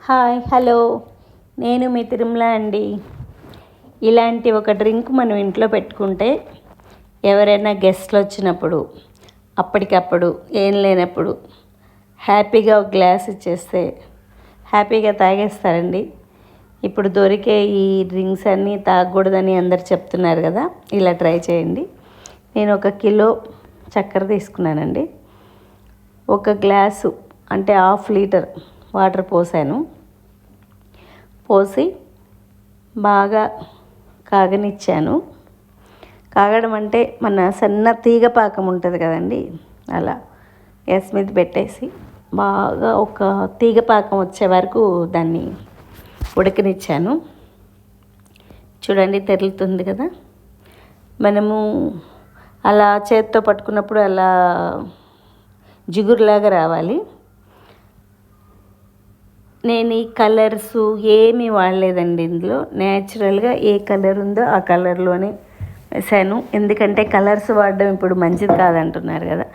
Hi hello నేను మీ తిరుమల అండి. ఇలాంటి ఒక డ్రింక్ మనం ఇంట్లో పెట్టుకుంటే ఎవరైనా గెస్ట్లు వచ్చినప్పుడు అప్పటికప్పుడు ఏం లేనప్పుడు హ్యాపీగా ఒక గ్లాస్ ఇచ్చేస్తే హ్యాపీగా తాగేస్తారండి. ఇప్పుడు దొరికే ఈ డ్రింక్స్ అన్నీ తాగకూడదని అందరు చెప్తున్నారు కదా, ఇలా ట్రై చేయండి. నేను 1 కిలో చక్కెర తీసుకున్నానండి. 1 గ్లాసు అంటే 1/2 లీటర్ వాటర్ పోసి బాగా కాగనిచ్చాను. కాగడం అంటే మన సన్న తీగ పాకం ఉంటుంది కదండి, అలా గ్యాస్ మీద పెట్టేసి బాగా ఒక తీగ పాకం వచ్చే వరకు దాన్ని ఉడకనిచ్చాను. చూడండి తెరులుతుంది కదా. మనము అలా చేత్తో పట్టుకున్నప్పుడు అలా జిగురులాగా రావాలి. నేను ఈ కలర్స్ ఏమీ వాడలేదండి. ఇందులో న్యాచురల్గా ఏ కలర్ ఉందో ఆ కలర్లోనే వేసాను. ఎందుకంటే కలర్స్ వాడడం ఇప్పుడు మంచిది కాదంటున్నారు కదా.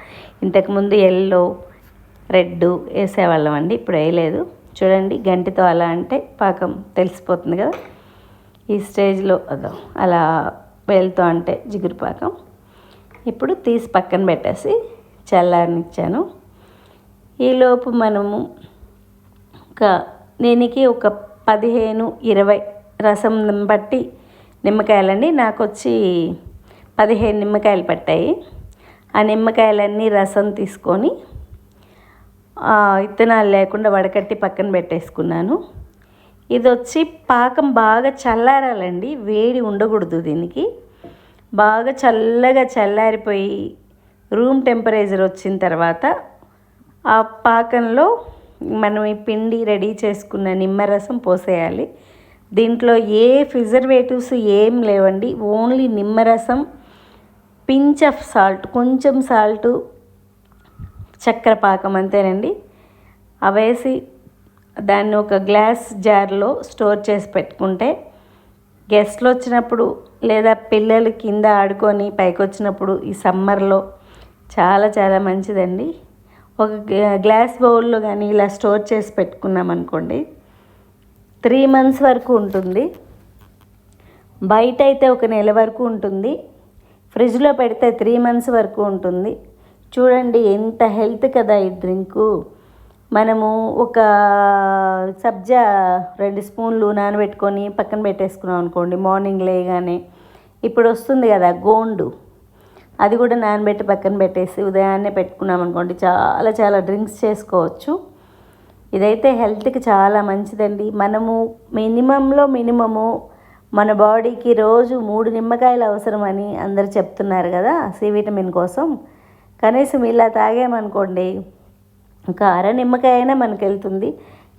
ఇంతకుముందు ఎల్లో రెడ్ వేసేవాళ్ళం అండి, ఇప్పుడు వేయలేదు. చూడండి గంటితో అలా అంటే పాకం తెలిసిపోతుంది కదా. ఈ స్టేజ్లో అలా వేలుతో అంటే జిగురు పాకం. ఇప్పుడు తీసి పక్కన పెట్టేసి చల్లారనిచ్చాను. ఈలోపు మనము దీనికి ఒక 15-20 రసం బట్టి నిమ్మకాయలండి. నాకు వచ్చి 15 నిమ్మకాయలు పట్టాయి. ఆ నిమ్మకాయలన్నీ రసం తీసుకొని విత్తనాలు లేకుండా వడకట్టి పక్కన పెట్టేసుకున్నాను. ఇది వచ్చి పాకం బాగా చల్లారాలండి, వేడి ఉండకూడదు. దీనికి బాగా చల్లగా చల్లారిపోయి రూమ్ టెంపరేచర్ వచ్చిన తర్వాత ఆ పాకంలో మనం ఈ పిండి రెడీ చేసుకున్న నిమ్మరసం పోసేయాలి. దీంట్లో ఏ ప్రిజర్వేటివ్స్ ఏం లేవండి, ఓన్లీ నిమ్మరసం, పించ్ ఆఫ్ సాల్ట్, కొంచెం సాల్టు, చక్కెర పాకం అంతేనండి. అవేసి దాన్ని ఒక గ్లాస్ జార్లో స్టోర్ చేసి పెట్టుకుంటే గెస్ట్లు వచ్చినప్పుడు లేదా పిల్లలు కింద ఆడుకొని పైకి వచ్చినప్పుడు ఈ సమ్మర్లో చాలా చాలా మంచిదండి. ఒక గ్లాస్ బౌల్లో కానీ ఇలా స్టోర్ చేసి పెట్టుకున్నాం అనుకోండి, 3 months వరకు ఉంటుంది. బయట అయితే 1 నెల వరకు ఉంటుంది. ఫ్రిడ్జ్లో పెడితే 3 months వరకు ఉంటుంది. చూడండి ఎంత హెల్త్ కదా ఈ డ్రింకు. మనము ఒక సబ్జా 2 స్పూన్లు నానబెట్టుకొని పక్కన పెట్టేసుకున్నాం అనుకోండి, మార్నింగ్ లేగానే ఇప్పుడు వస్తుంది కదా గోండు, అది కూడా నానబెట్టి పక్కన పెట్టేసి ఉదయాన్నే పెట్టుకున్నాం అనుకోండి, చాలా చాలా డ్రింక్స్ చేసుకోవచ్చు. ఇదైతే హెల్త్కి చాలా మంచిదండి. మనము మినిమము మన బాడీకి రోజు 3 నిమ్మకాయలు అవసరమని అందరు చెప్తున్నారు కదా సి విటమిన్ కోసం. కనీసం ఇలా తాగామనుకోండి ఇంకా 1/2 నిమ్మకాయ అయినా మనకు వెళ్తుంది.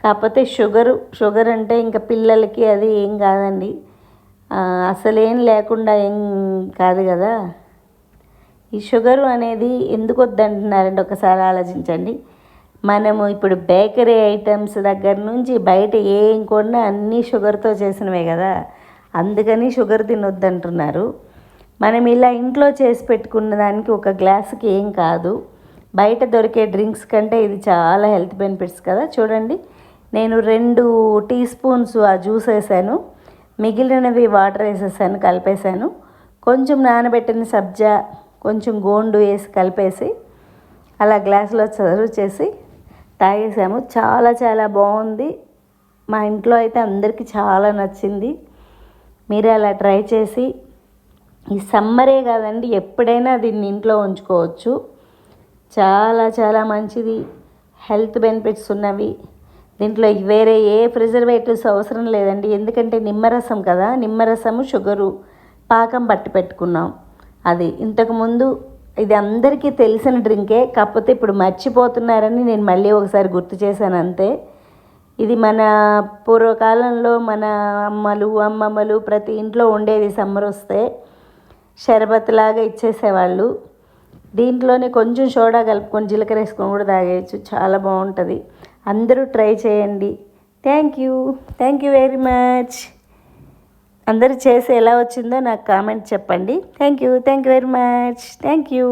కాకపోతే షుగర్ అంటే ఇంకా పిల్లలకి అది ఏం కాదండి, అసలేం లేకుండా ఏం కాదు కదా. ఈ షుగరు అనేది ఎందుకు వద్దంటున్నారంటే ఒకసారి ఆలోచించండి. మనము ఇప్పుడు బేకరీ ఐటమ్స్ దగ్గర నుంచి బయట ఏం కొన్నా అన్నీ షుగర్తో చేసినవే కదా, అందుకని షుగర్ తినొద్దంటున్నారు. మనం ఇలా ఇంట్లో చేసి పెట్టుకున్న దానికి 1 గ్లాసుకి ఏం కాదు. బయట దొరికే డ్రింక్స్ కంటే ఇది చాలా హెల్త్ బెనిఫిట్స్ కదా. చూడండి నేను 2 టీ స్పూన్స్ ఆ జ్యూస్ వేసాను, మిగిలినవి వాటర్ వేసేసాను, కలిపేసాను. కొంచెం నానబెట్టిన సబ్జా, కొంచెం గోండు వేసి కలిపేసి అలా గ్లాసులో సర్వ్ చేసి తాగేసాము. చాలా చాలా బాగుంది. మా ఇంట్లో అయితే అందరికీ చాలా నచ్చింది. మీరు అలా ట్రై చేసి, ఈ సమ్మరే కాదండి ఎప్పుడైనా దీన్ని ఇంట్లో ఉంచుకోవచ్చు. చాలా చాలా మంచిది, హెల్త్ బెనిఫిట్స్ ఉన్నవి. దీంట్లో వేరే ఏ ప్రిజర్వేటివ్స్ అవసరం లేదండి. ఎందుకంటే నిమ్మరసం కదా, నిమ్మరసము షుగరు పాకం పట్టి పెట్టుకున్నాం. అది ఇంతకుముందు ఇది అందరికీ తెలిసిన డ్రింకే, కాకపోతే ఇప్పుడు మర్చిపోతున్నారని నేను మళ్ళీ ఒకసారి గుర్తు చేశాను అంతే. ఇది మన పూర్వకాలంలో మన అమ్మమ్మలు ప్రతి ఇంట్లో ఉండేది. సమ్మర్ వస్తే షర్బత్ లాగా ఇచ్చేసేవాళ్ళు. దీంట్లోనే కొంచెం సోడా కలుపుకొని జీలకర్ర వేసుకొని కూడా తాగేయచ్చు, చాలా బాగుంటుంది. అందరూ ట్రై చేయండి. Thank you very much. అందరూ చేసి ఎలా వచ్చిందో నాకు కామెంట్ చెప్పండి. Thank you very much. Thank you.